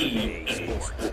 EA Sports.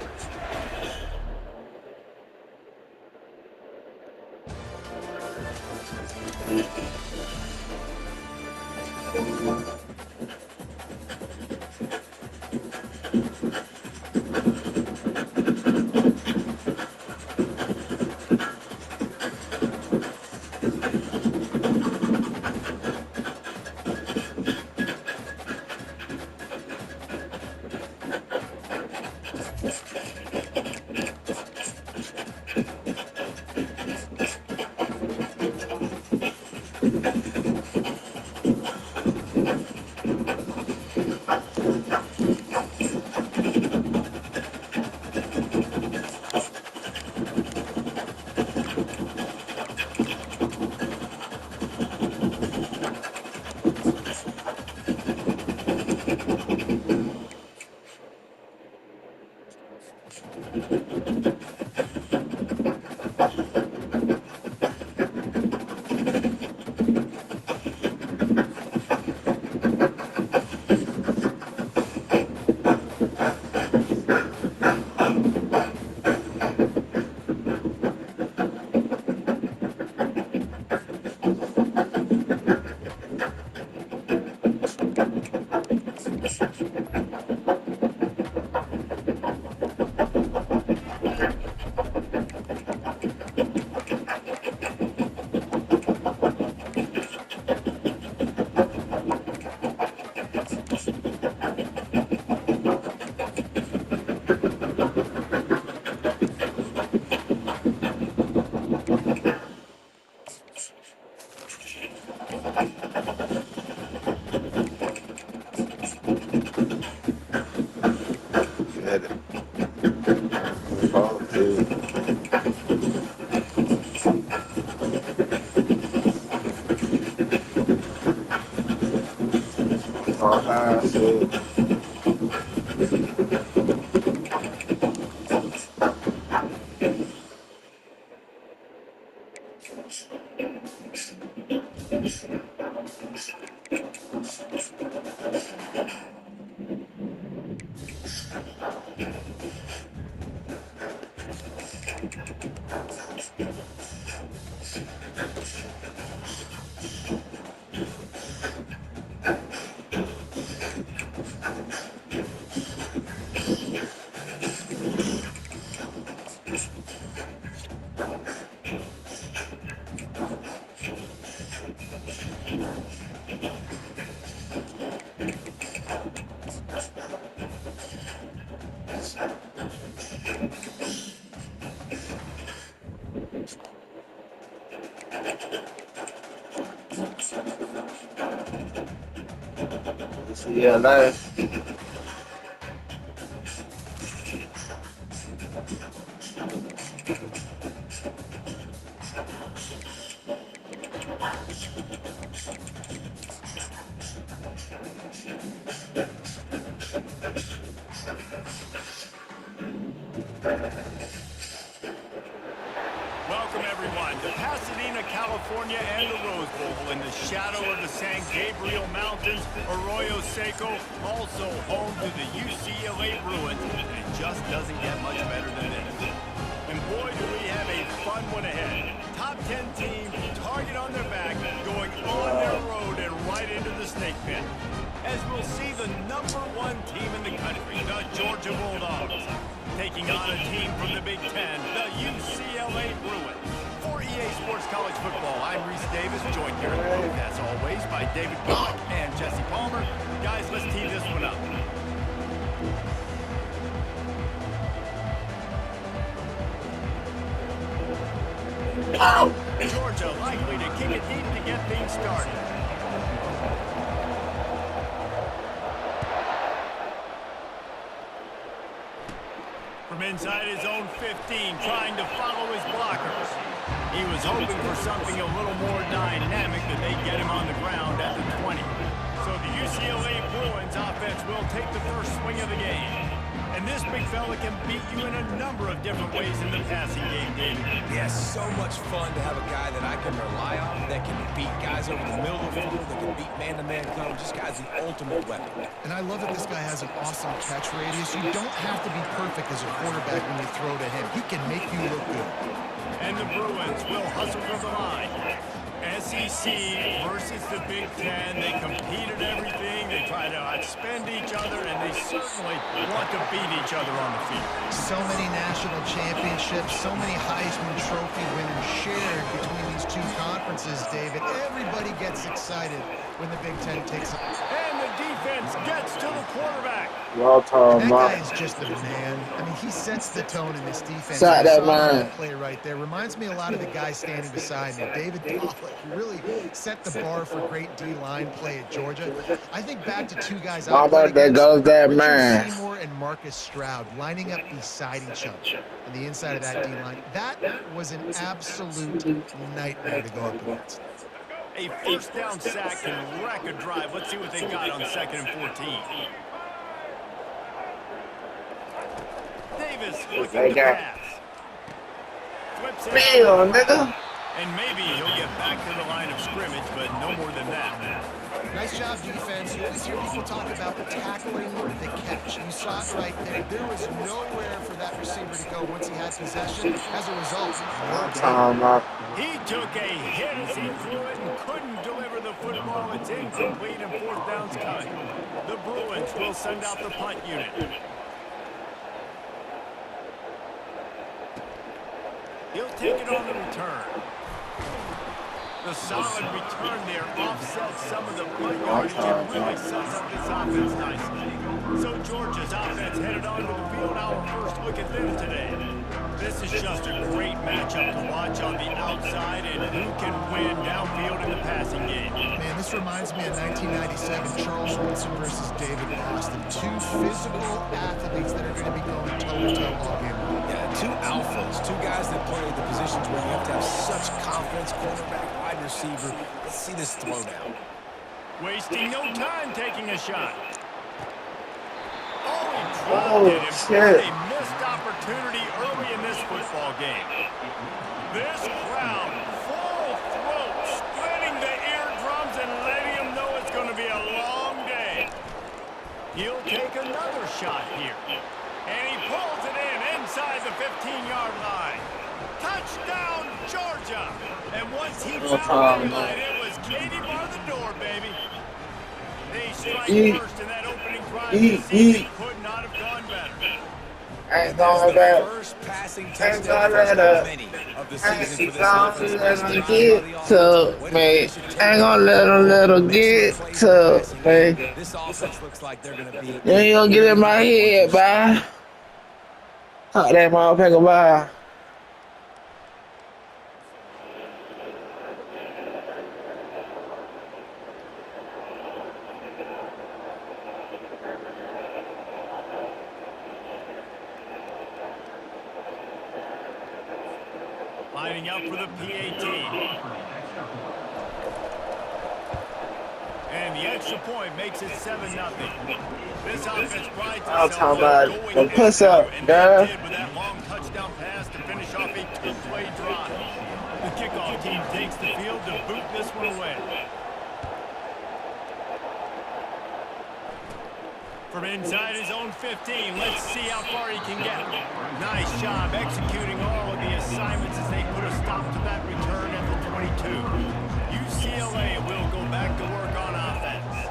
Yeah, nice. Welcome, everyone, to Pasadena, California, and the Rose Bowl in the shadow of the San Gabriel Mountains. Arroyo Seco, also home to the UCLA Bruins, and it just doesn't get much better than this. And boy, do we have a fun one ahead. Top 10 team, target on their back, going on their road and right into the snake pit. As we'll see the #1 team in the country, the Georgia Bulldogs, taking on a team from the Big Ten, the UCLA Bruins. For EA Sports College Football, I'm Reese Davis, joined here in the booth, as always, by David Bullock and Jesse Palmer. Guys, let's tee this one up. Georgia likely to kick it deep to get things started. From inside his own 15, trying to follow his blockers. He was hoping for something a little more dynamic, that they get him on the ground at the 20. So the UCLA Bruins offense will take the first swing of the game. And this big fella can beat you in a number of different ways in the passing game, David. Yes, so much fun to have a guy that I can rely on, that can beat guys over the middle of the field, that can beat man-to-man coverage. This guy's the ultimate weapon. And I love that this guy has an awesome catch radius. You don't have to be perfect as a quarterback when you throw to him. He can make you look good. And the Bruins will hustle for the line. SEC versus the Big Ten. They compete at everything. They try to outspend each other, and they certainly want to beat each other on the field. So many national championships, so many Heisman Trophy winners shared between these two conferences, David. Everybody gets excited when the Big Ten takes it. And the defense gets to the quarterback. That guy is just a man. I mean, he sets the tone in this defense. That play right there reminds me a lot of the guy standing beside me, David Pollack, who really set the bar for great D-line play at Georgia. I think back to two guys out there, Richard Seymour and Marcus Stroud, lining up beside each other on the inside of that D-line. That was an absolute nightmare to go up against. A first down sack can wreck a drive. Let's see what they got on 2nd and 14. Davis looking to pass. Flips it. And maybe he'll get back to the line of scrimmage, but no more than that. Nice job, defense. You always hear people talk about tackling the catch. You saw it right there. There was nowhere for that receiver to go once he had possession. As a result, he took a hit as he threw it and couldn't deliver the football. It's incomplete and 4th down's cut. The Bruins will send out the punt unit. He'll take it on the return. The solid return there offsets some of the punt yardage and really sets up this offense nicely. So Georgia's offense headed onto the field. Our first look at them today. This is just a great matchup to watch on the outside, and who can win downfield in the passing game. Man, this reminds me of 1997, Charles Woodson versus David Boston. Two physical athletes that are going to be going toe-to-toe all game long. Yeah, two alphas, two guys that play the positions where you have to have such confidence, quarterback, wide receiver. Let's see this throwdown. Wasting no time taking a shot. Oh, he dropped it. A missed opportunity early in this football game. This crowd, full throat, splitting the eardrums and letting them know it's going to be a long day. He'll take another shot here. And he pulls it in inside the 15-yard line. Touchdown, Georgia. And once he found that, it was Katie bar the door, baby. They strike first in that opening drive. This season could not have gone better. Ain't gonna let First passing touchdown for many of the season for this offense. get to me. Ain't gonna let him get to me. This offense looks like they're gonna be. You ain't gonna get in my head, bye. Talk that motherfucker, bye. Lining up for the PAT. And the extra point makes it 7-0. This offense prides itself on going push up, and they did with that long touchdown pass to finish off a 2-play drive. The kickoff team takes the field to boot this one away. From inside his own 15, let's see how far he can get. Nice job executing all of the assignments as they put a stop to that return at the 22. UCLA will go back to work on offense.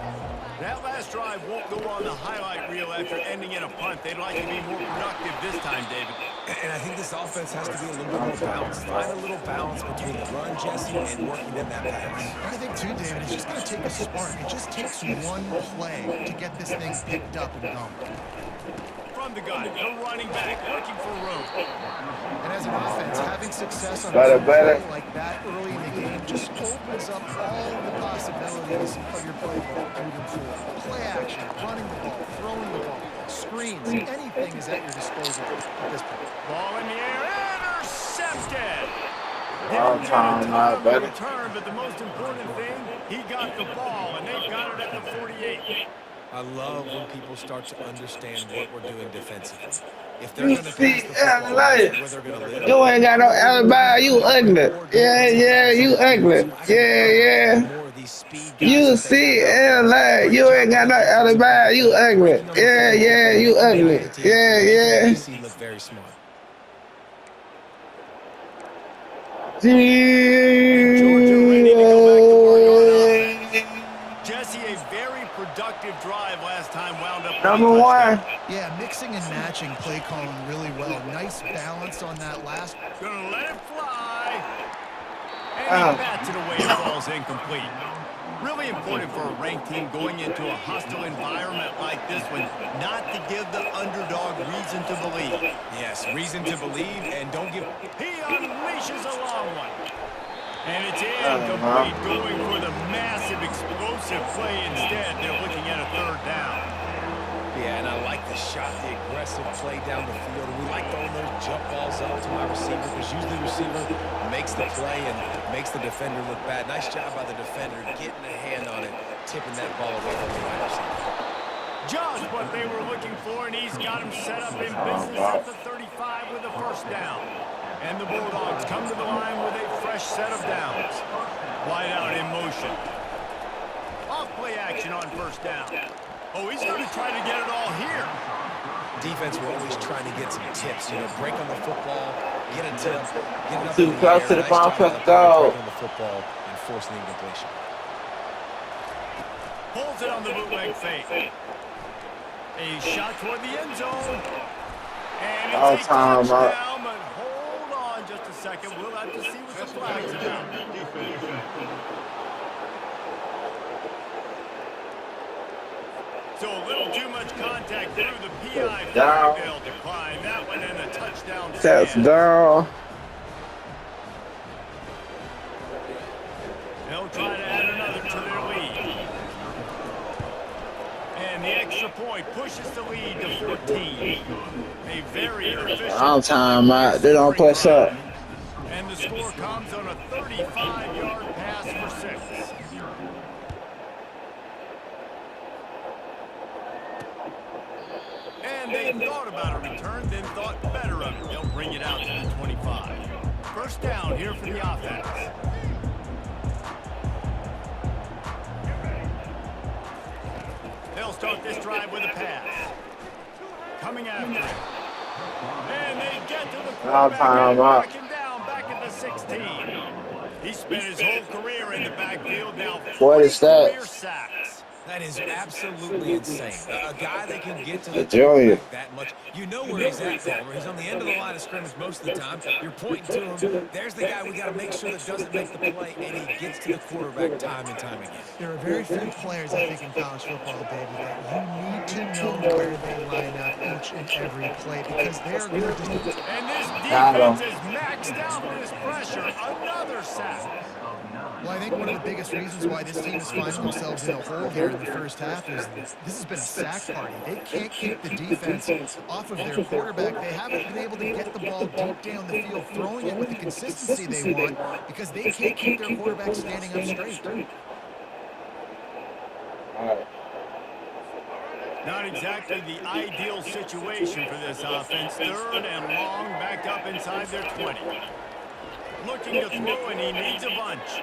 That last drive won't go on the highlight reel after ending in a punt. They'd like to be more productive this time, David. And I think this offense has to be a little bit more balanced. Find a little balance between the run, Jesse, and working in that pass. I think, too, David, it's just going to take a spark. It just takes one play to get this thing picked up and going. From the gun, the running back looking for room. And as an offense, having success on a play like that early in the game just opens up all the possibilities of your playbook moving forward. Play action, running the ball, throwing the ball, screens, anything is at your disposal at this point. Ball in the air, intercepted. Long time, my buddy. Return, but the most important thing, he got the ball, and they've got it at the 48. I love when people start to understand what we're doing defensively. If they're You going to see, pass the football, like, that's where they're going to live. you ain't got no alibi. You ugly. Yeah, you ugly. Yeah. More of these speed guys You that they see, have out there. like, Great you job ain't on got the no defensive alibi. end, You ugly. breaking on the Yeah, football, you making the ugly. other team, Yeah. making DC look very smart. And Georgia ready to go back to work on offense. Jesse, a very productive drive last time wound up with a Number touchdown. one. Yeah, mixing and matching play calling really well. Nice balance on that last. Gonna let it fly. And he bats it away. It falls incomplete. Really important for a ranked team going into a hostile environment like this one not to give the underdog reason to believe. Yes, reason to believe, and don't give... He unleashes a long one. And it's incomplete, going for the massive explosive play instead. They're looking at a third down. Yeah, and I like the shot, the aggressive play down the field. We like throwing those jump balls up to my receiver because usually the receiver makes the play and makes the defender look bad. Nice job by the defender getting a hand on it, tipping that ball away from the wide receiver. Just what they were looking for, and he's got him set up in business at the 35 with a first down. And the Bulldogs come to the line with a fresh set of downs. Wide out in motion. Off play action on first down. Oh, he's going to try to get it all here. Defense, we're always trying to get some tips. You know, break on the football, get a tip, get it up Too in the close air. to the Nice ball, job by the let's player go. breaking on the football and forcing the incompletion. Holds it on the bootleg fake. A shot toward the end zone. And it's a touchdown, but hold on just a second. We'll have to see what the flag's about. So a little too much contact through the PI flag. They'll decline that one and a touchdown. Touchdown. They'll try to add another to their lead. And the extra point pushes the lead to 14. A very efficient All time, they don't press up. And the score comes on a 35-yard pass for 6. And they thought about a return, then thought better of it. They'll bring it out to the 25. First down here for the offense. They'll start this drive with a pass. Coming after it. And they get to the quarterback, backing down back at the 16. He spent his whole career in the backfield, now 40 career sacks. That is absolutely insane. A guy that can get to the quarterback that much. You know where he's at, Palmer. He's on the end of the line of scrimmage most of the time. You're pointing to him. There's the guy we got to make sure that doesn't make the play, and he gets to the quarterback time and time again. There are very few players, I think, in college football, David, that you need to know where they line up each and every play because they're going to just... And this defense is maxed out for this pressure. Another sack. Well, I think one of the biggest reasons why this team is finding themselves in a hole here in the first half is this has been a sack party. They can't keep the defense off of their quarterback. They haven't been able to get the ball deep down the field, throwing it with the consistency they want because they can't keep their quarterback standing up straight. Not exactly the ideal situation for this offense. Third and long, backed up inside their 20. Looking to throw, and he needs a bunch.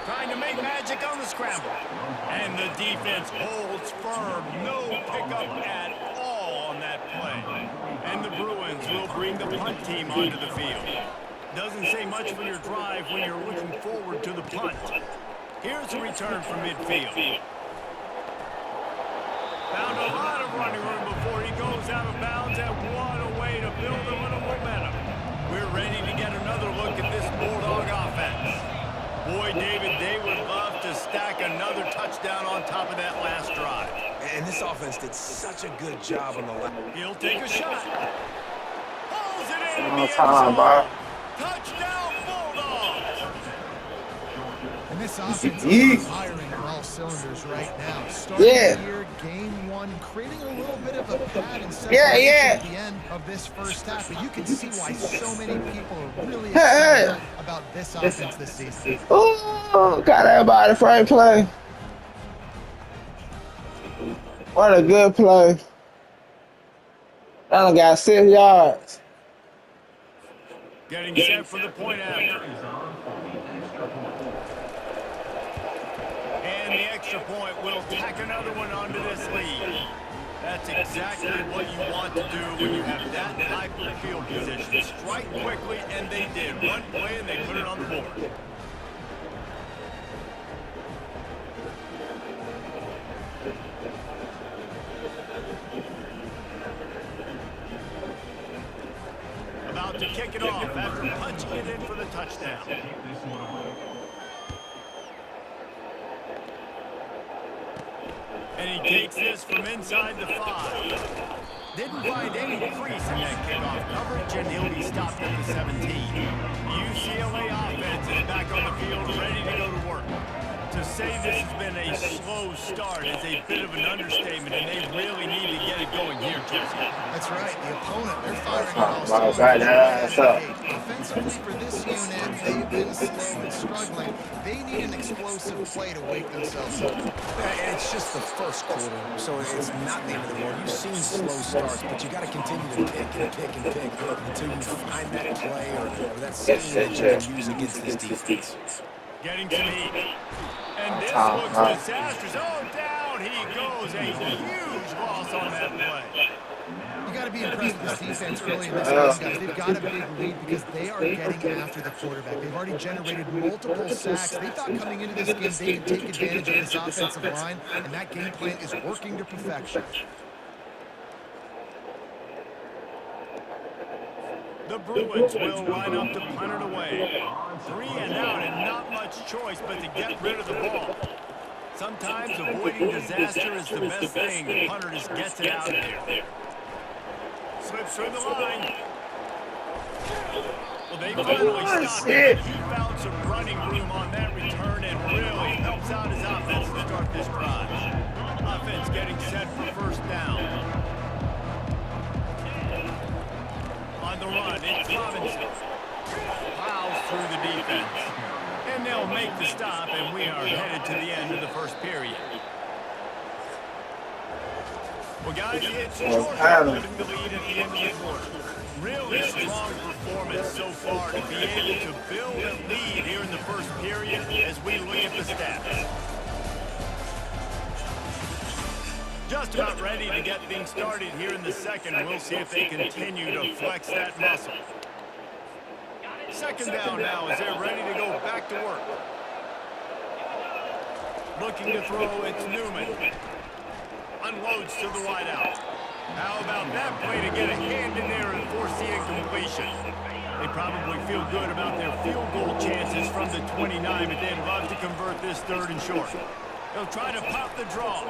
Trying to make magic on the scramble. And the defense holds firm. No pickup at all on that play. And the Bruins will bring the punt team onto the field. Doesn't say much for your drive when you're looking forward to the punt. Here's a return from midfield. Found a lot of running room before he goes out of bounds, and what a way to build a little momentum. We're ready to get another look at this Bulldog offense. Boy, David, they would love to stack another touchdown on top of that last drive. And this offense did such a good job on the left. He'll take a shot. Pulls it in the end zone. Touchdown, Bulldogs. And this offense is firing on all cylinders right now. Starting here, game one, creating a little bit of a pad and separation at the end of this first half. But you can see why so many people are really excited about this offense this season. Ooh, got everybody frame play. What a good play. That one got 6 yards. Getting set for the point after. And the extra point will tack another one onto this lead. That's exactly what you want to do when you have that type of field position. Strike quickly, and they did. One play, and they put it on the board. About to kick it off after punching it in for the touchdown. And he takes this from inside the 5. Didn't find any crease in that kickoff coverage, and he'll be stopped at the 17. UCLA offense is back on the field, ready to go to work. To say this has been a slow start is a bit of an understatement, and they really need to get it going here, Jesse. That's right. The opponent, they're firing on all cylinders. Offensively for this unit, they've been slow and struggling. They need an explosive play to wake themselves up. And it's just the first quarter, so it's not the end of the world. You've seen slow starts, but you got to continue to pick and pick and pick until you find that play or that scheme that you can use against this defense. Getting some heat. And this looks disastrous. Oh, down he goes. A huge loss on that play. You got to be impressed with this defense early in this game, guys. They've got a big lead because they are getting after the quarterback. They've already generated multiple sacks. They thought coming into this game they could take advantage of this offensive line, and that game plan is working to perfection. The Bruins will line up to punt it away. 3 and out, and not much choice but to get rid of the ball. Sometimes avoiding disaster is the best thing. The punter just gets it out of there. Slips through the line. Well, they finally stopped it. He found some running room on that return and really helps out his offense to start this drive. Offense getting set for first down. On the run, it's Robinson. Plows through the defense. And they'll make the stop, and we are headed to the end of the first period. Well, guys, it's Georgia holding the lead at the end of the quarter. Really strong performance so far to be able to build a lead here in the first period as we look at the stats. Just about ready to get things started here in the second. We'll see if they continue to flex that muscle. Second down now as they're ready to go back to work. Looking to throw, it's Newman. Unloads to the wideout. How about that play to get a hand in there and force the incompletion? They probably feel good about their field goal chances from the 29, but they'd love to convert this third and short. They'll try to pop the draw.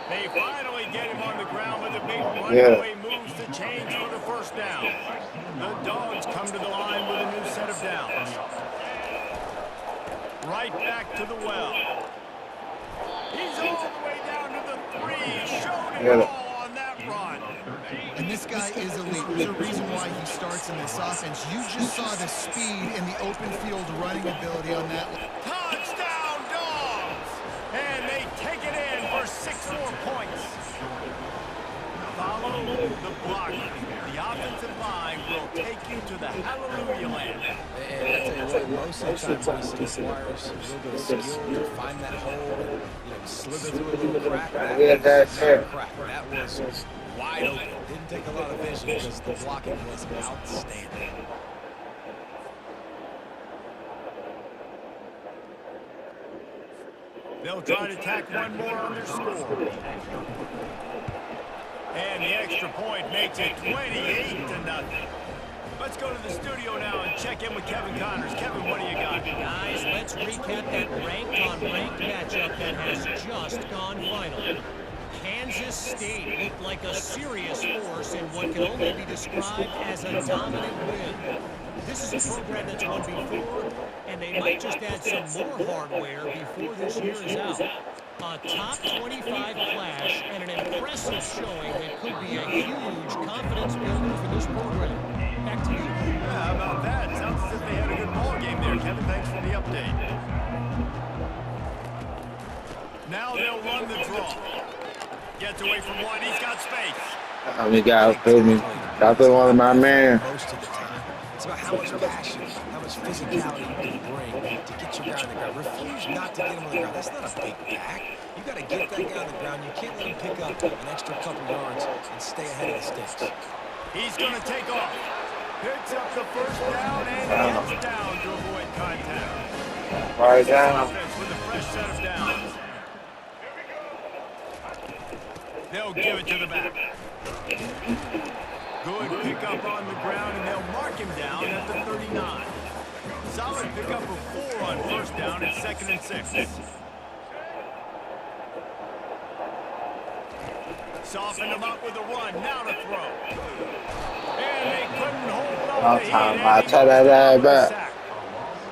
They finally get him on the ground with a big runaway moves to change for the first down. The Dogs come to the line with a new set of downs. Right back to the well. He's all the way down to the 3. Showed it all on that run. And this guy is elite. There's a reason why he starts in this offense. You just saw the speed and the open field running ability on that one. Touchdown, Dogs! And they take it in for 6 more points. Follow the block. The offensive line will take you to the hallelujah land. And I tell you what, most of the time we see requires a little bit of skill to find that hole and, slither through a little crack. That was wide open. Didn't take a lot of vision because the blocking was outstanding. They'll try to tack one more on their score. And the extra point makes it 28-0. Let's go to the studio now and check in with Kevin Connors. Kevin, what do you got? Guys, let's recap that ranked-on-ranked matchup that has just gone final. Kansas State looked like a serious force in what can only be described as a dominant win. This is a program that's won before, and they might just add some more hardware before this year is out. A top 25 clash and an impressive showing that could be a huge confidence builder for this program. Back to you. Yeah, how about that? Sounds as if they had a good ball game there. Kevin, thanks for the update. Now they'll run the draw. Gets away from one. He's got space. We got through me. Got through one of my man. Most of the time, it's about how much passion, how much physicality you can bring to get your guy on the ground. Refuse not to get him on the ground. That's not a big back. You got to get that guy on the ground. You can't let him pick up an extra couple yards and stay ahead of the sticks. He's going to take off. Picks up the first down and gets down to avoid contact. Right down. With a fresh set of downs. They'll give it to the back. Good pickup on the ground, and they'll mark him down at the 39. Solid pickup of 4 on first down at 2nd and 6. Soften him up with a run. Now to throw. And they couldn't hold on to the I tell that back.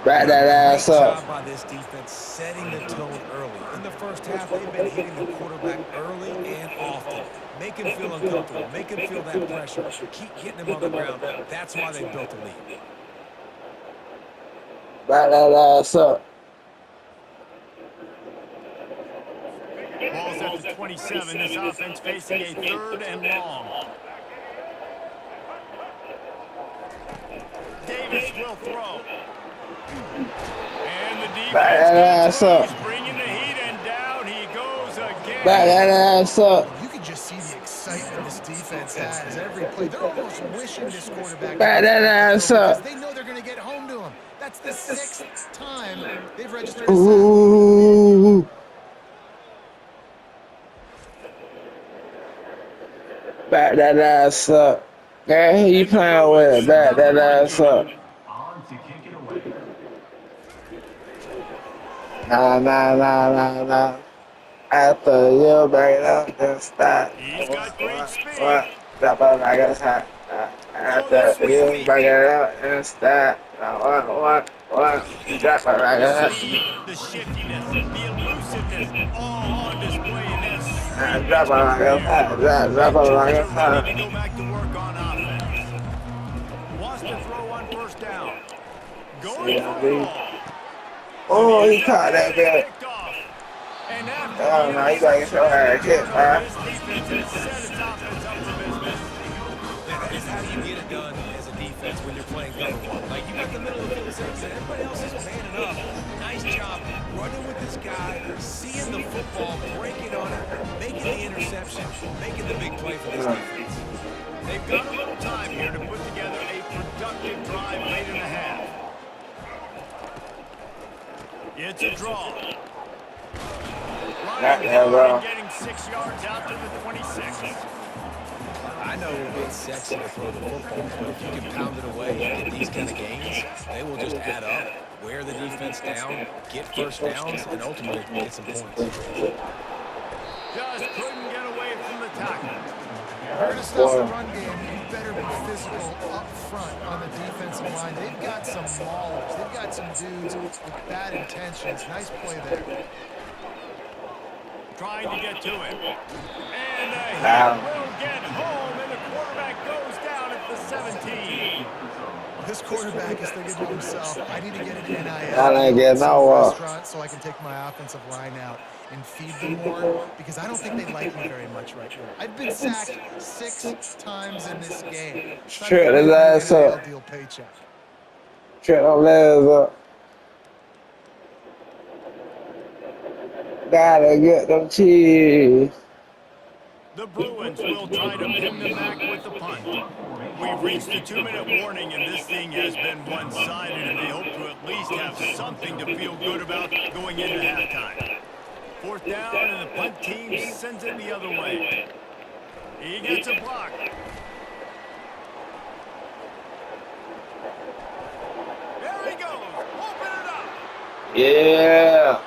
Back that ass up. By this defense, setting the tone early. In the first half, they've been hitting the quarterback early and often. Make him feel uncomfortable. Make him feel that pressure. Keep getting him on the ground. That's why they built the lead. Back that ass up. Ball's at the 27. This offense facing a 3rd and long. Davis will throw. And the defense is bringing the heat, and down he goes again. Back that ass up. You can just see the excitement this defense has every play. They're almost wishing this quarterback. Back that ass up. They know they're going to get home to him. That's the 6th time they've registered a sack. Ooh. Back that ass up. Man, who you playing with? Back that ass up. Nah. After you bring it up, then stop. He's got great speed. What? Stop up like a shot. After you bring it up, then stop. What? Drop it like a The shiftiness, the elusiveness, all on display in this. drop it like a shot. Drop it like a shot. Need to go back to work on offense. Wants to throw on first down. Going for it all. Oh, he caught that bit. Picked off. And after Oh, no, you gotta get your ass hit, man. this defense has set its offense up for business. It's how you get it done as a defense when you're playing cover one. Like, you got the middle of the field, and everybody else is manning up. Nice job running with this guy, seeing the football, breaking on it, making the interception, making the big play for this defense. They've got a little time here to put together a productive drive late in the half. It's a draw. Running hard and getting 6 yards out to the 26. I know it's sexy to throw the football, but if you can pound it away and get these kind of gains, they will just add up, wear the defense down, get first downs, and ultimately get some points. Just couldn't get away from the tackle. You're going to stop the run game. You better be physical up front on the defensive line. They've got some maulers. They've got some dudes with bad intentions. Nice play there. Trying to get to him. And the hit will get home, and the quarterback goes down at the 17. This quarterback is thinking to himself, I need to get an NIL I ain't getting no restaurant so I can take my offensive line out and feed them more, because I don't think they like me very much right now. I've been sacked 6 times in this game. Straight his ass up. Deal paycheck. Straight them legs up. Gotta get them cheese. The Bruins will try to pin them back with the punt. We've reached the 2-minute warning, and this thing has been one-sided, and they hope to at least have something to feel good about going into halftime. 4th down, and the punt team sends it the other way. He gets a block. There he goes. Open it up. Yeah.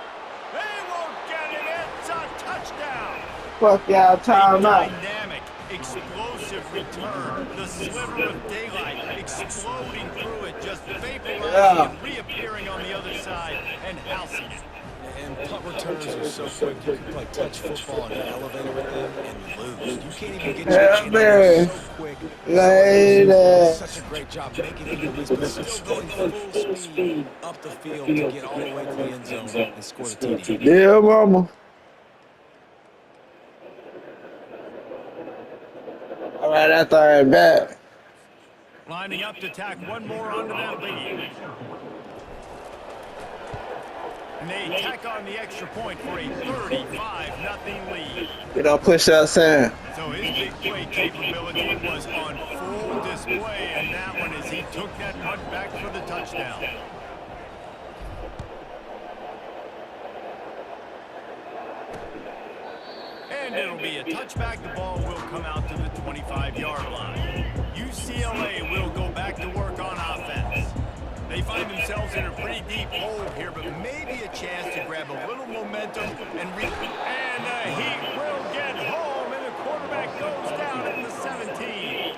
They won't get it. It's a touchdown. Fuck y'all time out. Dynamic, explosive return. The sliver of daylight exploding through it, just vaporizing and reappearing on the other side and housing it. And punt returns are so quick. You can play touch football in an elevator with them and lose. You can't even get your chin there so quick. Lady. Such a great job making it release, but still going full speed up the field to get all the way to the end zone and score the TD. Yeah, mama. Right after that back. Lining up to tack one more onto that lead. And they tack on the extra point for a 35-0 lead. You don't push that Sam. So his big play capability was on full display, and that one as he took that punt back for the touchdown. And it'll be a touchback. The ball will come out to the 25-yard line. UCLA will go back to work on offense. They find themselves in a pretty deep hole here, but maybe a chance to grab a little momentum and the Heat will get home, and the quarterback goes down at the 17.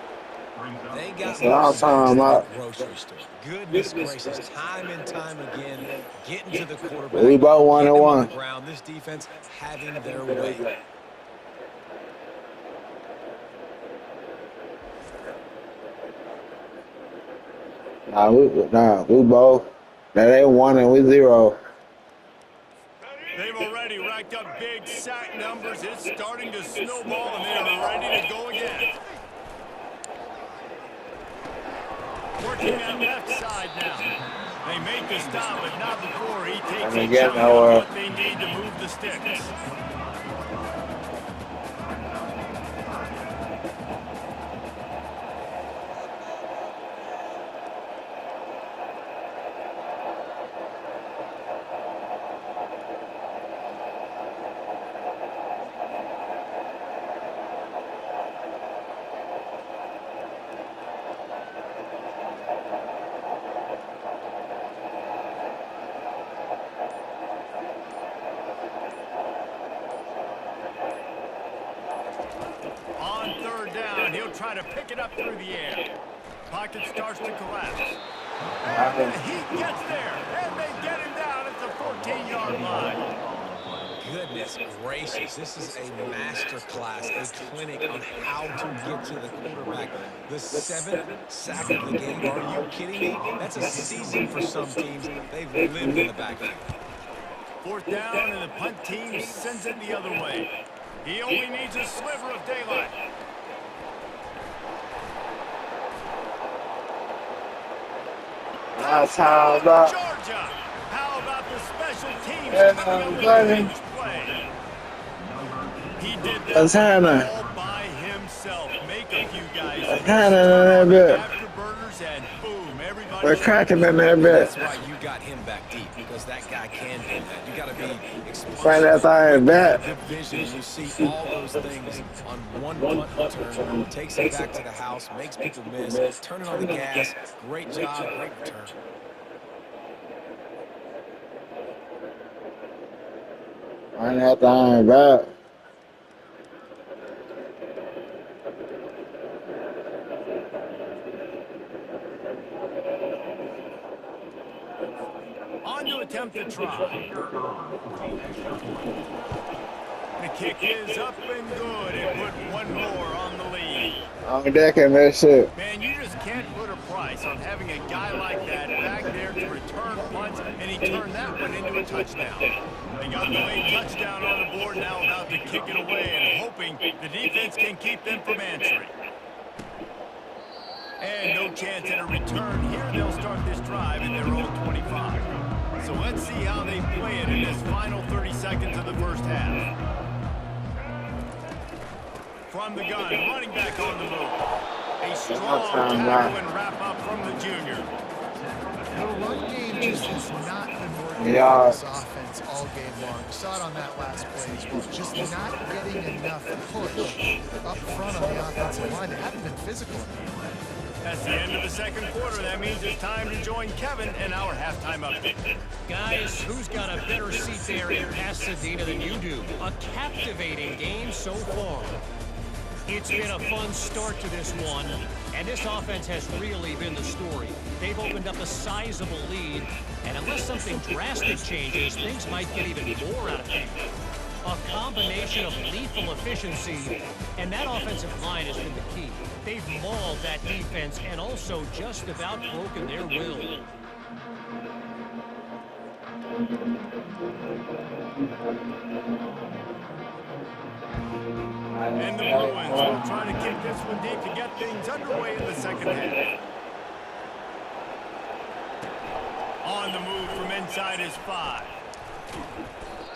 They got Long time up. grocery store. Goodness gracious, time and time again, getting to the quarterback. We both 1-1. Getting him on the ground. This defense having their way. Nah, we both. Now they 1 and we 0. They've already racked up big sack numbers. It's starting to snowball, and they are ready to go again. Working that left side now. They make the stop, but not before he takes a shot on what they need to move the sticks. On third down, he'll try to pick it up through the air. Pocket starts to collapse. And he gets there, and they get him down at the 14-yard line. Goodness gracious, this is a master class, a clinic on how to get to the quarterback. The 7th sack of the game. Are you kidding me? That's a season for some teams. They've lived in the backfield. Fourth down, and the punt team sends it the other way. He only needs a sliver of daylight. Georgia. How about the special teams coming up with a huge play? He did this all by himself. Make a few guys afterburners, and boom, everybody. We're cracking in that bit. That's why you got him back deep, because that guy can do that. You got to be explosive. Find that thing back. Division, you see all those things on one punt return. Takes it back to the house, makes people miss, turning on the gas. Great job, great return. Find that thing back. On to attempt to try. The kick is up and good, and put one more on the lead. On deck and that shit. Man, you just can't put a price on having a guy like that back there to return punts, and he turned that one into a touchdown. They got the late touchdown on the board, now about to kick it away and hoping the defense can keep them from answering. And no chance at a return here. They'll start this drive in their own 25. So let's see how they play it in this final 30 seconds of the first half. From the gun, running back on the move. A strong tackle and wrap up from the junior. The run game just has not been working for this offense all game long. We saw it on that last play as well. Just not getting enough push up front on the offensive line. They haven't been physical enough. That's the end of the second quarter. That means it's time to join Kevin in our halftime update. Guys, who's got a better seat there in Pasadena than you do? A captivating game so far. It's been a fun start to this one, and this offense has really been the story. They've opened up a sizable lead, and unless something drastic changes, things might get even more out of hand. A combination of lethal efficiency, and that offensive line has been the key. They've mauled that defense and also just about broken their will. And the Bruins will try to kick this one deep to get things underway in the second half. On the move from inside his 5.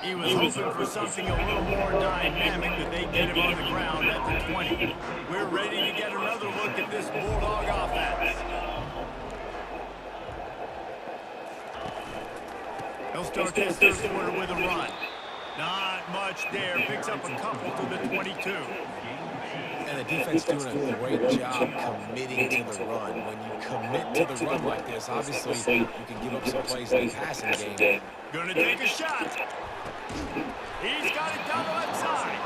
He was hoping for something a little more dynamic, but they get him on the ground at the 20. We're ready to get another look at this Bulldog offense. He'll start this third quarter with a run. Not much there. Picks up a couple to the 22. And the defense doing a great job committing to the run. When you commit to the run like this, obviously you can give up some plays in the passing game. Gonna take a shot. He's got it down the left side.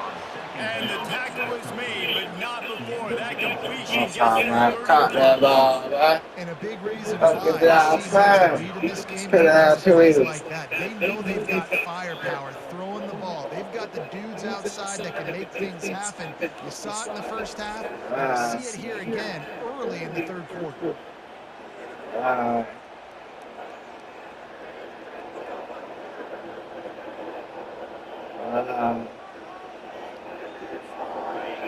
And the tackle is made, but not before that completion gets Caught that ball, boy. And a big reason Look why at that this season outside. is lead in this game Put it out is to plays him. like that. They know they've got firepower throwing the ball. They've got the dudes outside that can make things happen. You saw it in the first half. You see it here again early in the third quarter.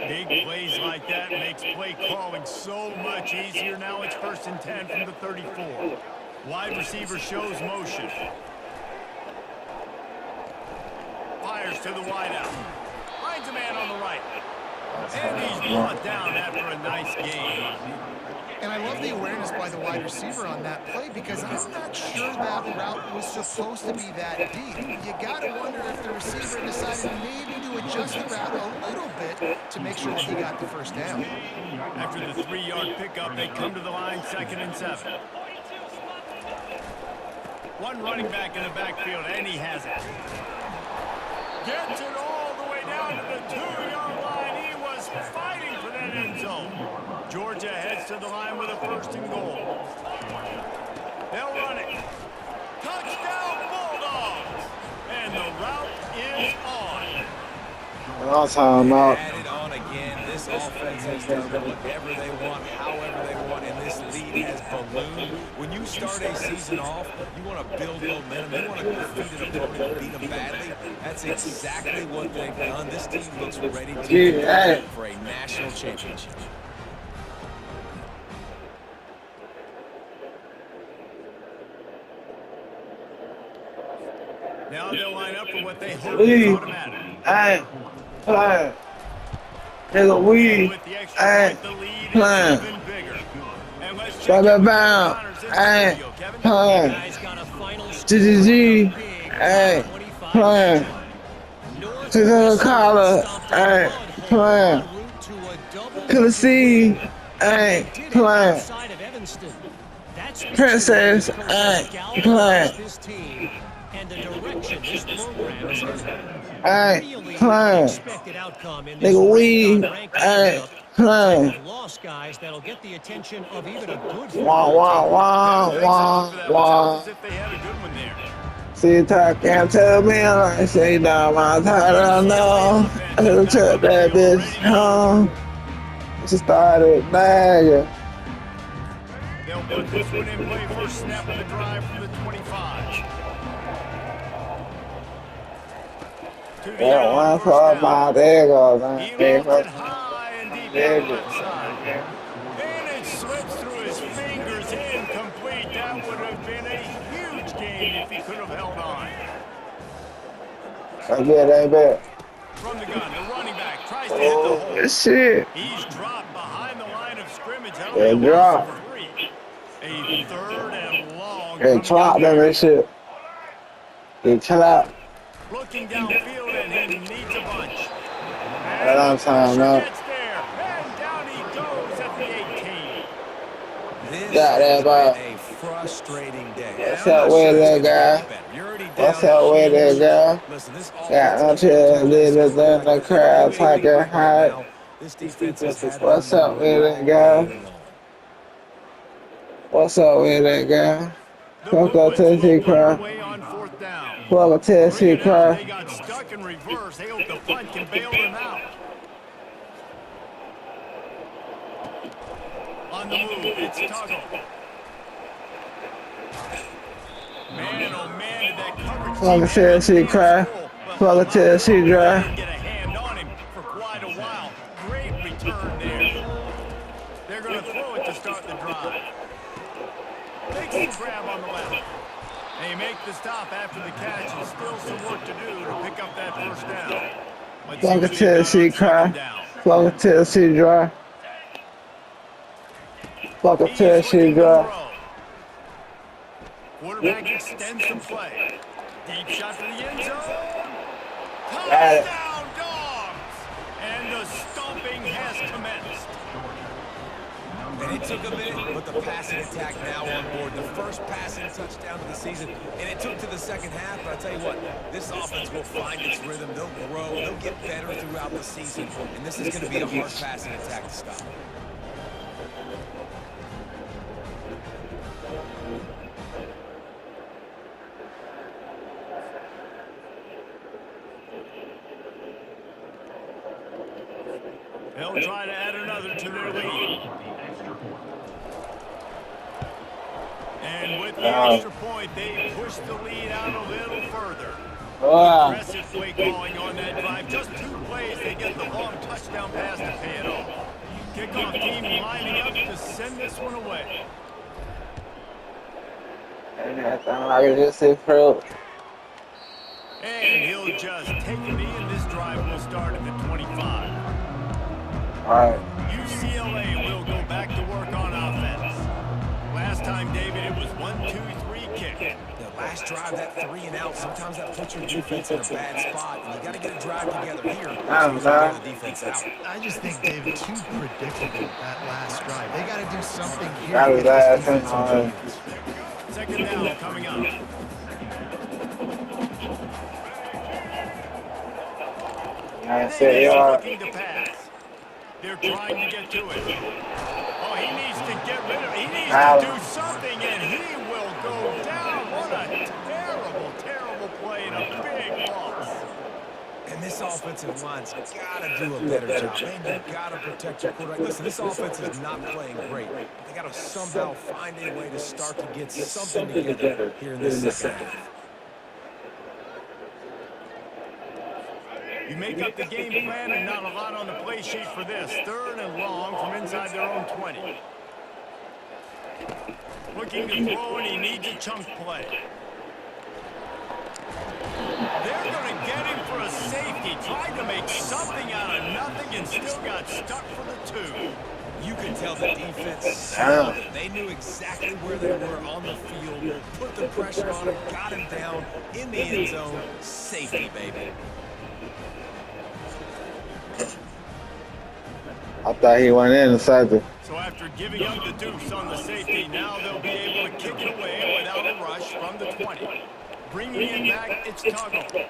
Big plays like that makes play calling so much easier. Now it's 1st and 10 from the 34. Wide receiver shows motion. Fires to the wideout. Finds a man on the right. And he's brought down after a nice game. And I love the awareness by the wide receiver on that play because I'm not sure that route was supposed to be that deep. You got to wonder if the receiver decided maybe to adjust the route a little bit to make sure that he got the first down. After the 3-yard pickup, they come to the line 2nd and 7. One running back in the backfield, and he has it. Gets it all the way down to the 2-yard line. He was fighting for that end zone. Georgia heads to the line with a 1st and goal. They'll run it. Touchdown Bulldogs! And the route is on. All time out. Add it on again. This offense has done whatever they want, however they want, and this lead has ballooned. When you start a season off, you want to build momentum. You want to defeat an opponent and beat them badly. That's exactly what they've done. This team looks ready to compete for a national championship. Now they'll line up for what they hope is automatic. Hey, play. Nigga, we. With the extra Hey, point, the lead play. is even bigger. And let's check Shut in it with down. Connors in Hey, studio, Kevin. play. Guys got a final GGG. Hey, play. To the collar. Hey, play. To the sea. Hey, play. Princess. Hey, play. And the direction this program is headed. Hey, Really play. unexpected outcome in this Nigga, we. ranked Hey, matchup. play. Lost guys that'll get the attention of even a good Wah, wah, wah, Thanks a lot wah, for that. wah. Sounds as if they had a good one there. See, talk and tell me like say down my title, no. I just took that bitch home. She started bagging. They'll put this one in play. First snap of the drive from the 25. To the That end, one first for down. my there goes, man. He There lofts goes. it high and deep down the left side. And it slips through his fingers, incomplete. That would have been a huge gain if he could have held on. I get that back. From the gun, the running back tries to hit the hole. Oh, shit. He's dropped behind the line of scrimmage. That'll Yeah, be a drop. loss of 3. A 3rd and long. Hey, coming clap up them here. and shit. Hey, clap. Looking downfield, and he needs a bunch. Right on time, man. Gets there, and down he goes at the 18. This Got that has ball. been a frustrating day. What's And I'm up not with sure that it's gonna guy? get better. You're already What's down up with huge. that guy? Listen, this Got no offense chill, can't leaders do this in the crowd, talking right high. now. This defense has had What's up with that guy? What's up with that guy? The Fuck up Bruins to the will put crowd. away on 4th down. Fuck up to the Bring it out. crowd. They got stuck in reverse. They hope the punt can bail them out. On the move, it's Tuggle. Man, oh man, did that coverage Fuck team to the have crowd. full, but Fuck to the Lamar dry. didn't get a hand on him for quite a while. Great return there. They're going to throw it to start the drive. Makes the grab on the left. They make the stop after the catch, and still some work to do to pick up that first down. Let's see Fuck a what they've got Tennessee on second cry. down. Fuck a Tennessee dry. Fuck a He's Tennessee looking to dry. throw. Quarterback extends the play. Deep shot to the end zone. Touchdown, Dogs! And the stomping has commenced. And it took a minute, but the passing attack now on board. The first passing touchdown of the season, and it took to the second half, but I tell you what, this offense will find its rhythm. They'll grow. They'll get better throughout the season, and this is going to be a hard passing attack to stop. They'll try to add another to their lead. And with the extra point, they push the lead out a little further. Aggressive play calling on that drive. Just 2 plays, they get the long touchdown pass to pay it off. Kickoff team lining up to send this one away. And he'll just take a knee, and this drive will start at the 25. UCLA will go back to work on offense. Last time, David, it was 1-2-3 kick. The last drive, that 3 and out, sometimes that puts your defense in a bad spot, and you got to get a drive together here to get the defense out. I just think, David, too predictable that last drive. They got to do something here That to was get that. this defense on defense. Second down coming up. He's looking to pass. They're trying to get to it. Oh, he needs to get rid of it. He needs to do something, and he will go down. What a terrible, terrible play and a big loss. And this offensive line's got to do a better job. Man, you've got to protect your quarterback. Listen, this offense is not playing great. They got to somehow find a way to start to get something together here in this second half. You make up the game plan and not a lot on the play sheet for this. 3rd and long from inside their own 20. Looking to throw, and he needs a chunk play. They're going to get him for a safety. Tried to make something out of nothing and still got stuck for the 2. You could tell the defense saw it. They knew exactly where they were on the field, put the pressure on him, got him down in the end zone. Safety, baby. I thought he went inside the. So after giving up the deuce on the safety, now they'll be able to kick it away without a rush from the 20. Bringing it back, it's Tuggle.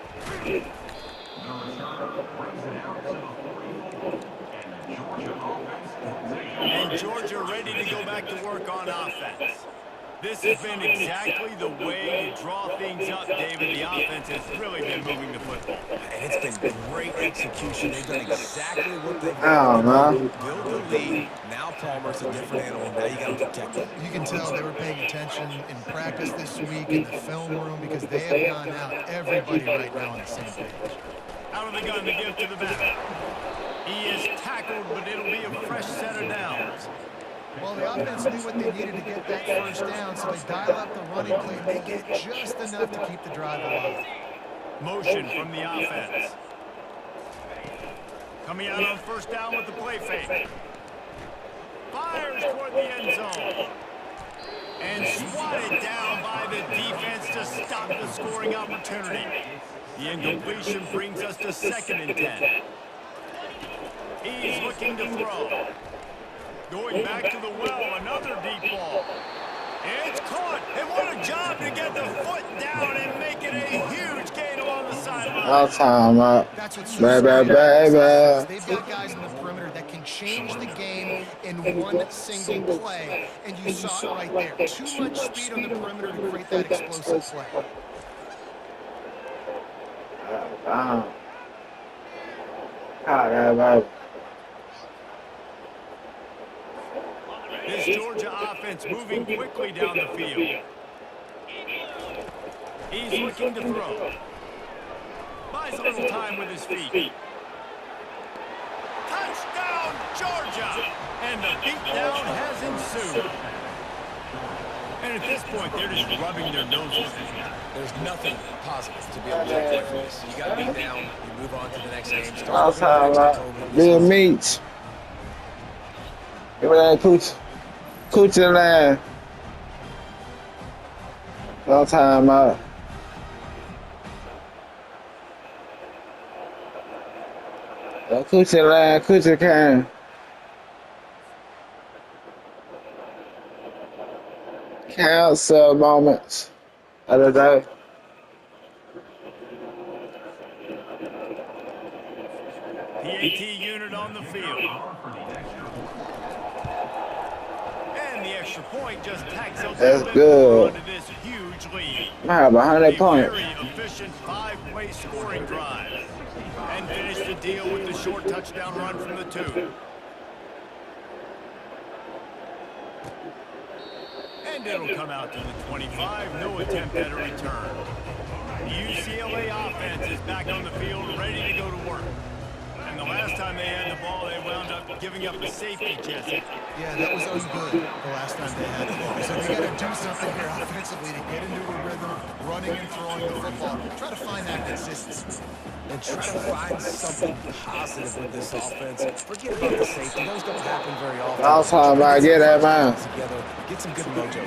And Georgia ready to go back to work on offense. This has been exactly the way to draw things up, David. The offense has really been moving the football. And it's been great execution. They've done exactly what they've I don't know. build the lead. Now Palmer's a different animal. Now you got to protect him. You can tell they were paying attention in practice this week in the film room because they have gone out, everybody right now on the same page. Out of the gun to give to the back. He is tackled, but it'll be a fresh set of downs. Well, the offense knew what they needed to get that first down, so they dial up the running play, make it just enough to keep the drive alive. Motion from the offense. Coming out on first down with the play fake. Fires toward the end zone. And swatted down by the defense to stop the scoring opportunity. The incompletion brings us to 2nd and 10. He's looking to throw. Going back to the well, another deep ball. It's caught. And what a job to get the foot down and make it a huge gain along the sideline. All time up. That's what's so Baby, scary about this baby. offense. They've got guys in the perimeter that can change the game in one single play, and you saw it right there. Too much speed on the perimeter to create that explosive play. This Georgia offense moving quickly down the field. He's looking to throw. Buys a little time with his feet. Touchdown, Georgia! And the beatdown has ensued. And at this point, they're just rubbing their noses. There's nothing positive to be able to take away from this. You got beat down, you move on to the next game. I'll talk about being meat. Give me that coochie line. All time out. Coochie line, coochie can. Council moments of the day. PAT unit on the field. And the extra point just tacks up That's a bit good. more onto this huge lead. I have 100 points. A very efficient 5-play scoring drive. And finish the deal with the short touchdown run from the 2. And it'll come out to the 25. No attempt at a return. The UCLA offense is back on the field, ready to go to work. And the last time they had the ball, they wound up giving up a safety, Jesse. Yeah, that was ungood the last time they had the ball. So they got to do something here offensively to get into a rhythm, running and throwing the football. Try to find that consistency. And try to find something positive with this offense. Forget about the safety. Those don't happen very often. I'll talk about get that man. Together, get some good mojo.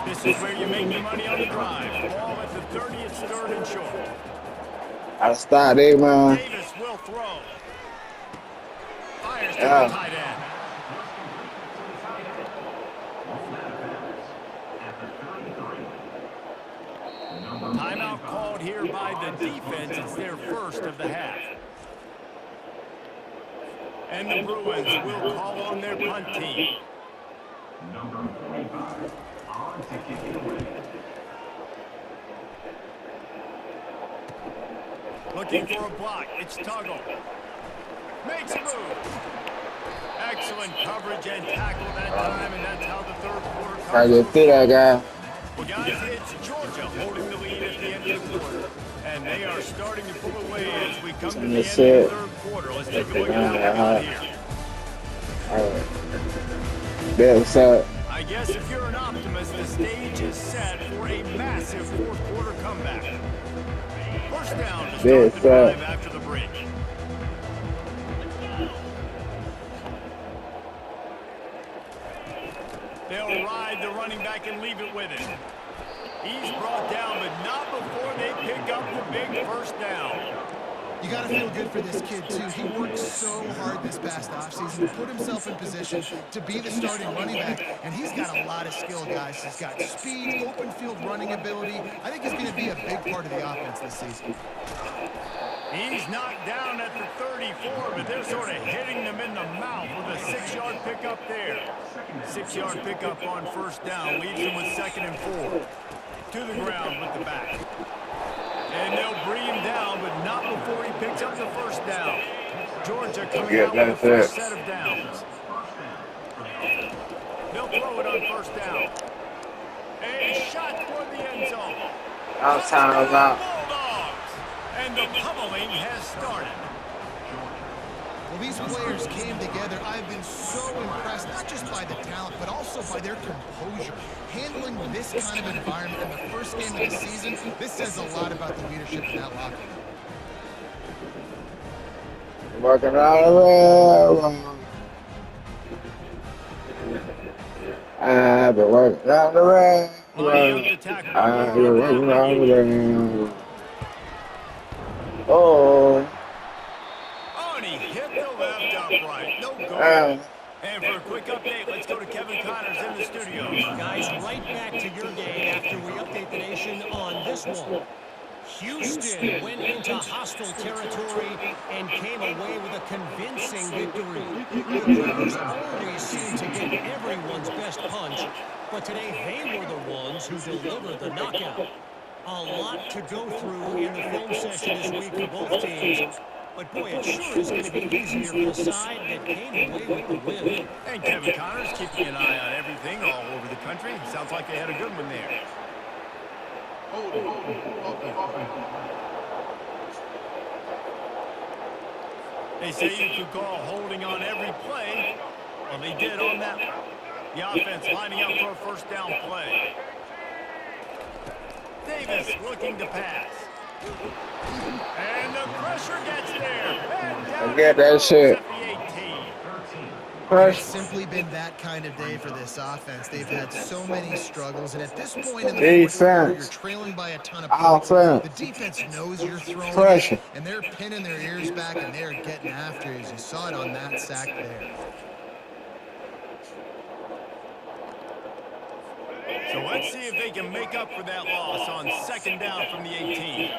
This is where you make your money on the drive. Ball at the 30, it's 3rd and short. I start there, man. Davis will throw. Fires to the tight end. Timeout called here by the defense. It's their first of the half. And the Bruins will call on their punt team. Number 45, on to kick it away. Looking for a block. It's Tuggle. Makes a move. Excellent coverage and tackle that time, and that's how the 3rd quarter comes. I just threw that guy. Well, guys, it's Georgia holding the lead at the end of the quarter. And they are starting to pull away as we come to the end of the 3rd quarter. Let's take a look at how we got here. That's up. I guess if you're an optimist, the stage is set for a massive 4th quarter comeback. First down to start the drive after the break. They'll ride the running back and leave it with him. He's brought down, but not before they pick up the big first down. You got to feel good for this kid, too. He worked so hard this past offseason to put himself in position to be the starting running back, and he's got a lot of skill, guys. He's got speed, open field running ability. I think he's going to be a big part of the offense this season. He's knocked down at the 34, but they're sort of hitting them in the mouth with a 6-yard pickup there. 6-yard pickup on first down leaves them with 2nd and 4. To the ground with the back. And they'll bring him down, but not before he picks up the first down. Georgia coming out with the first set of downs. They'll throw it on first down. A shot toward the end zone. Outside out. Bulldogs. And the pummeling has started. Well, these players came together. I've been so impressed, not just by the talent, but also by their composure. Handling this kind of environment in the first game of the season, this says a lot about the leadership in that locker room. Working around the railroad. I've been working around the railroad. I've been working around the railroad. Oh. Oh, and he hit the left upright. No goal. And for a quick update, let's go to Kevin Connors in the studio. Guys, right back to your game after we update the nation on this one. Houston went into hostile territory and came away with a convincing victory. The Brewers always seem to get everyone's best punch, but today they were the ones who delivered the knockout. A lot to go through in the film session this week for both teams. But boy, it sure is going to be easier for the side that came away with the win. And Kevin Connors keeping an eye on everything all over the country. Sounds like they had a good one there. They say you could call holding on every play. Well, they did on that one. The offense lining up for a first down play. Davis looking to pass. And the pressure gets there. And down I get that shit. at the 18. And it's simply been that kind of day for this offense. They've had so many struggles, and at this point in the fourth quarter, you're trailing by a ton of points. The defense knows you're throwing it, and they're pinning their ears back, and they're getting after you, as you saw it on that sack there. So let's see if they can make up for that loss on second down from the 18.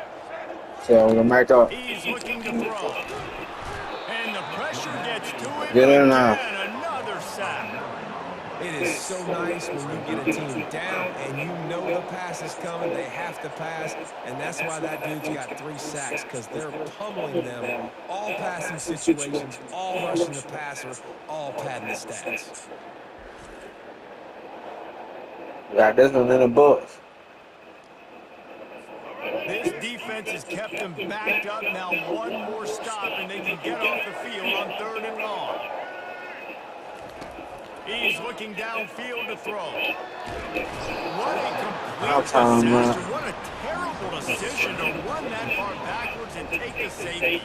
So we're gonna make up. He's looking to throw. And the pressure gets to him. Get in now. Another sack. It is so nice when you get a team down and you know the pass is coming. They have to pass, and that's why that dude's got 3 sacks, because they're pummeling them. All passing situations, all rushing the passer, all padding the stats. Got this one in the books. This defense has kept them backed up. Now one more stop, and they can get off the field on 3rd and long. He's looking downfield to throw. What a complete disaster. What a terrible decision to run that far backwards and take the safety.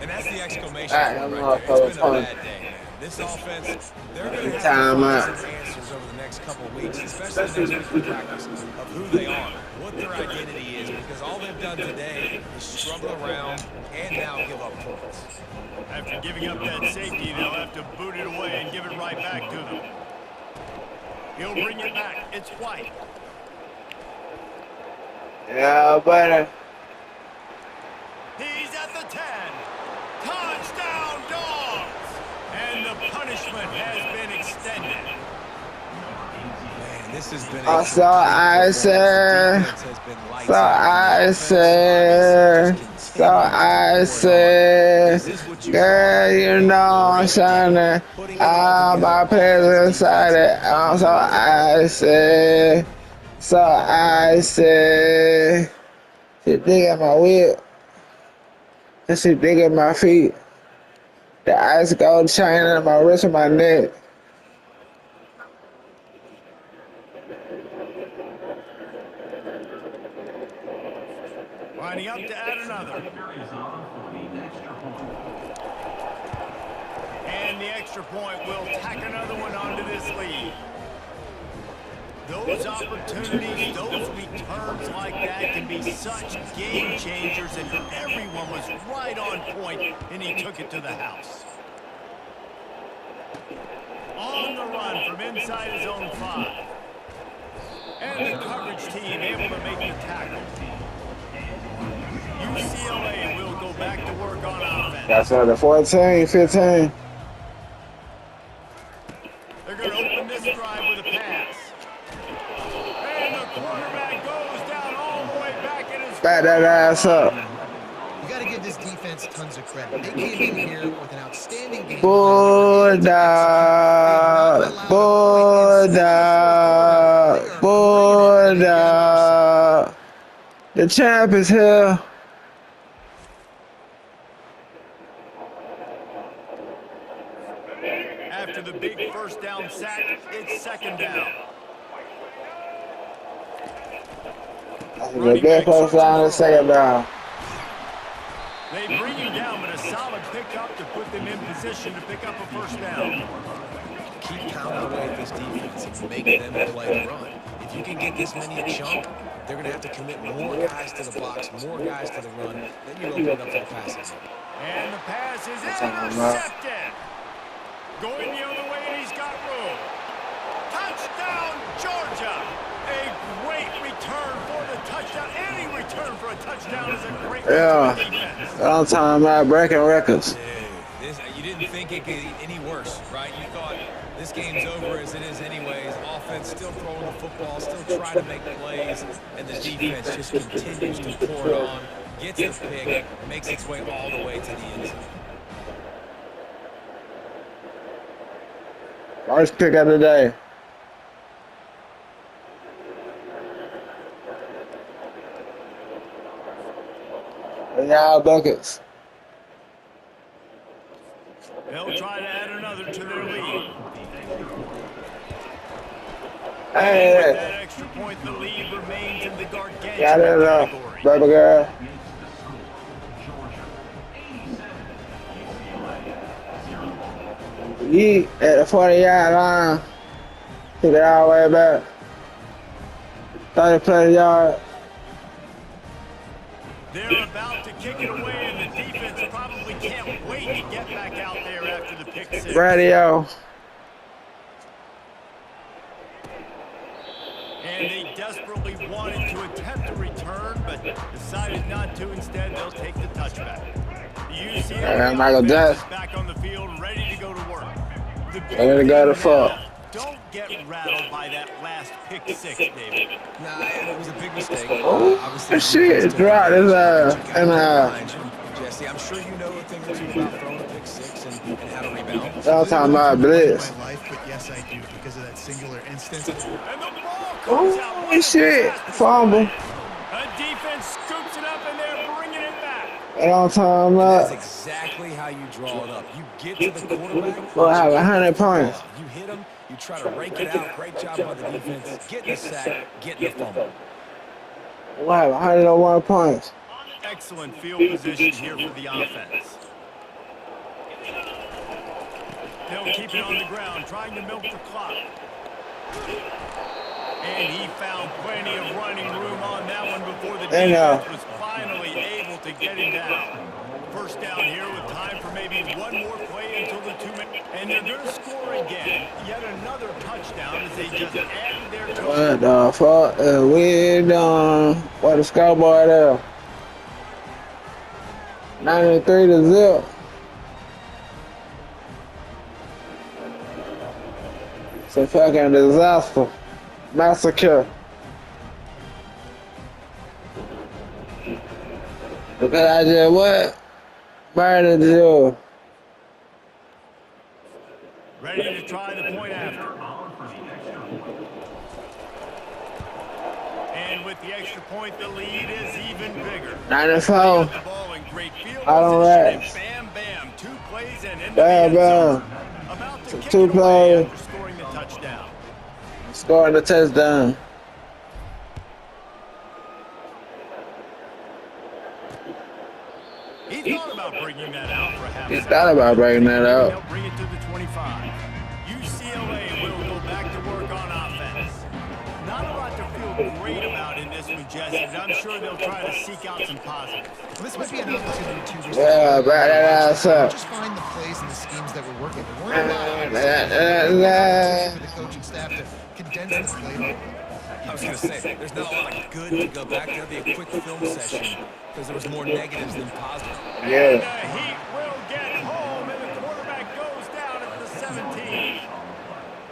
And that's the exclamation point right there. It's been a bad day, man. This offense, they're going to have to find some answers over the next couple of weeks, especially next week in practice, of who they are, what their identity is, because all they've done today is struggle around and now give up points. After giving up that safety, they'll have to boot it away and give it right back to them. He'll bring it back. It's White. Yeah, buddy. He's at the 10. Touchdown, Dogs! And the punishment has been extended. Man, this has been girl, you know I'm shining. All my players excited. I'm so icy. So icy. She dig at my whip. And she dig at my feet. The ice gold chain on my wrist and my neck. Lining up to add another. And the extra point will tack another one onto this lead. Those opportunities, those returns like that can be such game changers, and everyone was right on point, and he took it to the house. On the run from inside his own 5. And the coverage team able to make the tackle. UCLA will go back to work on offense. That's another 14, 15. They're going to open this drive with a pass. And the quarterback goes down all the way back in his... Back that ass up. You got to give this defense tons of credit. They came in here with an outstanding game. Bulldog. Bulldog. Bulldog. The champ is here. After the big first down sack, it's second down. The big first down is second down. They bring him down, but a solid pickup to put them in position to pick up a first down. Keep pounding away at this defense and make them play the run. If you can get this many a chunk, they're going to have to commit more guys to the box, more guys to the run. Then you're opening up for the passing. And the pass is intercepted. Going the other way, and he's got room. Touchdown, Georgia. A great return for the touchdown. Any return for a touchdown is a great return for defense. I'm talking about breaking records. You didn't think it could get any worse, right? You thought this game's over as it is anyways. Offense still throwing the football, still trying to make plays, and the defense just continues to pour it on, gets the pick, makes its way all the way to the end zone. First pick of the day. And y'all buckets. They'll try to add another to their lead. And with that extra point, the lead remains in the gargantuan category. Baby girl. Yeet at the 40-yard line. Took it all the way back. 30+ yards. They're about to kick it away, and the defense probably can't wait to get back out there after the pick six. Radio. And they desperately wanted to attempt a return, but decided not to. Instead, they'll take the touchback. The UCLA Michael offense Jackson. is back on the field, ready to go to work. The big Ready to go to thing fuck. now, don't get rattled by that last pick six, David. Nah, it was a big mistake. Oh, Obviously, shit, dropped his Jesse, I'm sure you know a thing or two about throwing a pick six and how to rebound. y'all talking about blitz. My life, but yes, I do because of that singular instance. And the ball comes out. Oh, shit, fumble. A defense scoops it up, and they're bringing it back. Y'all talking That's about. exactly how you draw it up. You get to the quarterback. We'll have 100 points. You hit him. You try to rake it out. Great job by the defense. Getting a sack, getting a fumble. We'll have 101 points. Excellent field position here for the offense. They'll keep it on the ground, trying to milk the clock. And he found plenty of running room on that one before the defense was finally able to get him down. First down here with time for maybe one more play until the 2 minutes. And they're going to score again. Yet another touchdown as they just added their total. What the fuck is we doing? What the scoreboard there? 93-0. It's a fucking disaster. Massacre. Because I just what? Murdered you. Ready to try the point after. And with the extra point, the lead is even bigger. 94. The ball in great field I don't position, rest. and bam, 2 plays and into Bam, the end zone. bam. About to kick 2 it away plays. after scoring the touchdown. Scoring the touchdown. He thought about bringing that out for a half He second. thought about breaking that They'll out. bring it to the 25. UCLA will go back to work on offense. Not a lot to feel great about in this one, Jesse, but I'm sure they'll try to seek out some positives. Well, this might be an opportunity to just Yeah, back that ass up. just find the plays and the schemes that were working. There weren't a lot for the coaching staff to condense the playbook. I was going to say, there's not a lot of good to go back. There'll be a quick film session because there was more negatives than positives. And Yeah. the Heat will get home, and the quarterback goes down at the 17.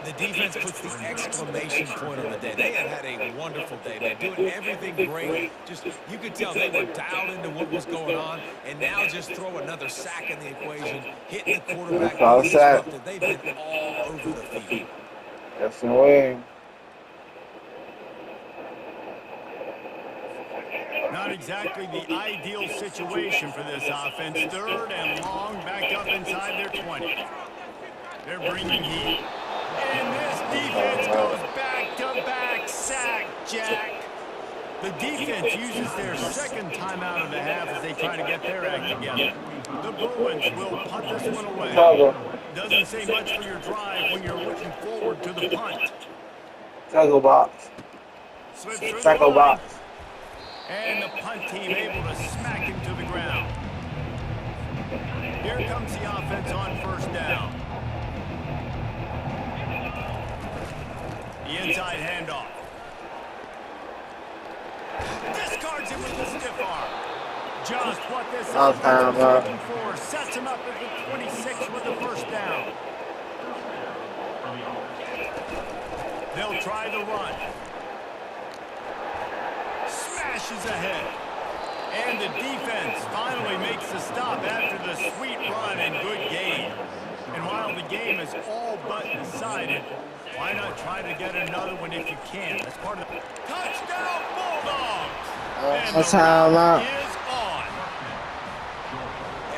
The defense puts the exclamation point on the day. They have had a wonderful day, man. Doing everything great. Just, you could tell they were dialed into what was going on. And now just throw another sack in the equation. Hitting the quarterback. All being sack. disruptive. They've been all over the field. That's the way. Not exactly the ideal situation for this offense. 3rd and long, back up inside their 20. They're bringing heat. And this defense goes back-to-back sack, Jack. The defense uses their second timeout of the half as they try to get their act together. The Bruins will punt this one away. Doesn't say much for your drive when you're looking forward to the punt. Tackle box. Slips through the Tackle line. box. And the punt team able to smack him to the ground. Here comes the offense on 1st down. The inside handoff. Discards him with the stiff arm. Just what this offense was looking for. Sets him up at the 26 with the 1st down. They'll try the run. Smashes ahead. And the defense finally makes the stop after the sweet run and good gain. And while the game is all but decided, why not try to get another one if you can? That's part of the touchdown Bulldogs. And the That's how I'm run out. is on.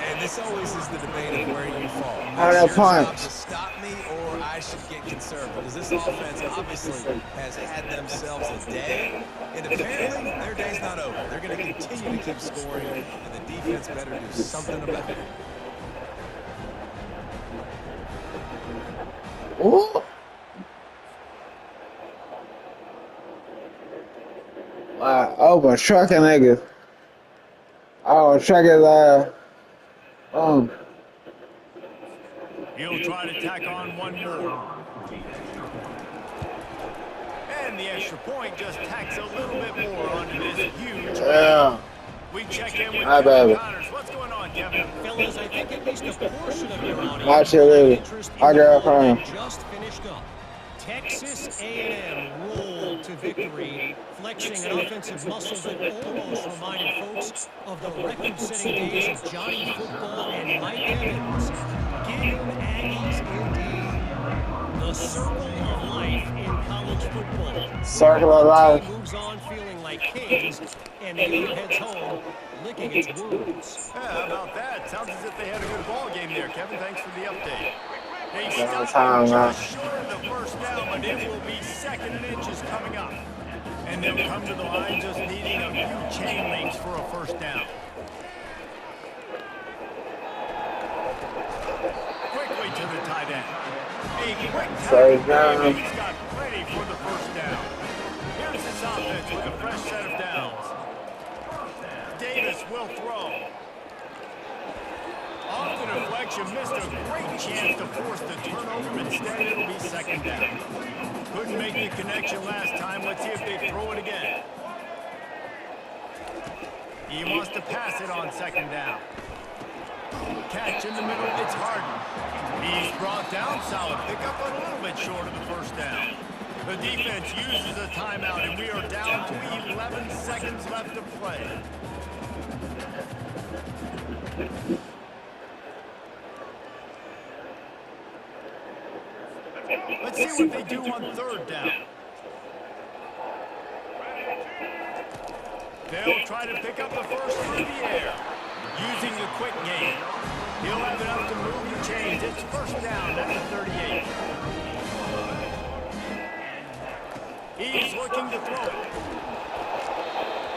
And this this always is the debate of where you fall. How It's that your job punch? to stop me, or I should get conservative. Because this offense obviously has had themselves a day, and apparently their day's not over. They're going to continue to keep scoring, and the defense better do something about it. Ooh. Wow, over trucking niggas. Oh, truck his He'll try to tack on one more. And the extra point just tacks a little bit more onto this huge yeah. We check in with Hi, Kevin baby. Connors. What's going on, Kevin? Fellas, I think at least a portion of your audience My cheerleader. interest in Our the ball girlfriend. that just finished up. Texas A&M rolled to victory, flexing an offensive muscle that almost reminded folks of the record-setting days of Johnny Football and Mike Evans. Give 'em Aggies indeed. The circle of life in college football. Circle of One life. team moves on feeling like kings, and the other heads home licking its wounds. Yeah, how about that? Sounds as if they had a good ball game there, Kevin. Thanks for the update. They Downtown, stopped man. just short of the first down, but it will be 2nd and inches coming up. And they'll come to the line just needing a few chain links for a first down. Quickly to the tight end. A quick tackle, down. he's got plenty for the first down. Here's this offense with a fresh set of downs. Davis will throw. Off the deflection, missed a great chance to force the turnover. Instead, it'll be 2nd down. Couldn't make the connection last time. Let's see if they throw it again. He wants to pass it on 2nd down. Catch in the middle, it's Harden. He's brought down, solid pickup, but a little bit short of the first down. The defense uses a timeout, and we are down to 11 seconds left to play. Let's see what they do on 3rd down. They'll try to pick up the first through the air. Using the quick game. He'll have enough to move the chains. It's 1st down at the 38. He's looking to throw it.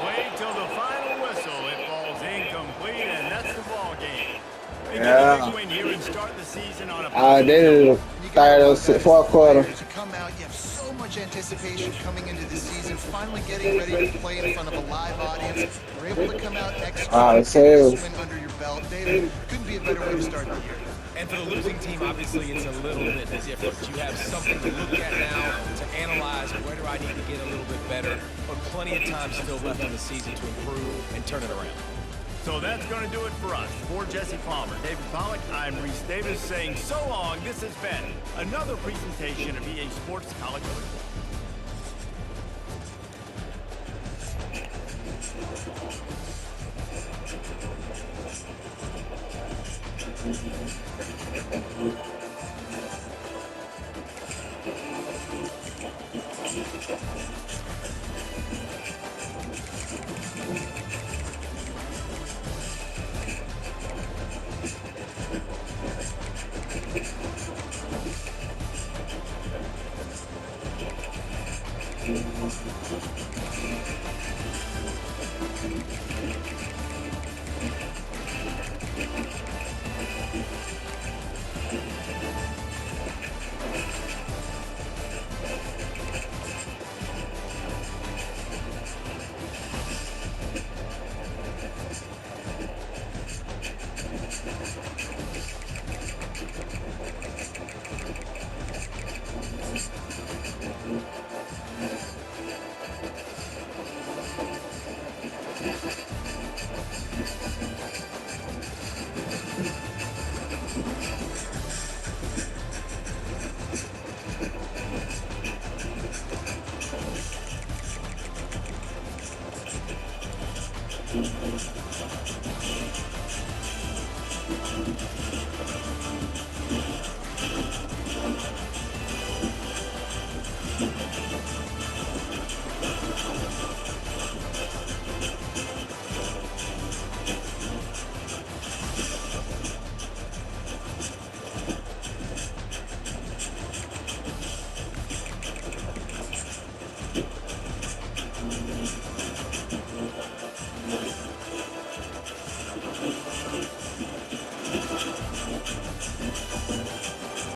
Wait till the final whistle. It falls incomplete, and that's the ball game. They get a big win here and start the season on a They did the fourth quarter. You come out, you have so much anticipation coming into the season, finally getting ready to play in front of a live audience. We're able to come out, execute, win under your belt. David, couldn't be a better way to start the year. And for the losing team, obviously, it's a little bit different. You have something to look at now, to analyze where do I need to get a little bit better, but plenty of time still left in the season to improve and turn it around. So that's going to do it for us. For Jesse Palmer, David Pollack, I'm Reese Davis saying so long. This has been another presentation of EA Sports College Football.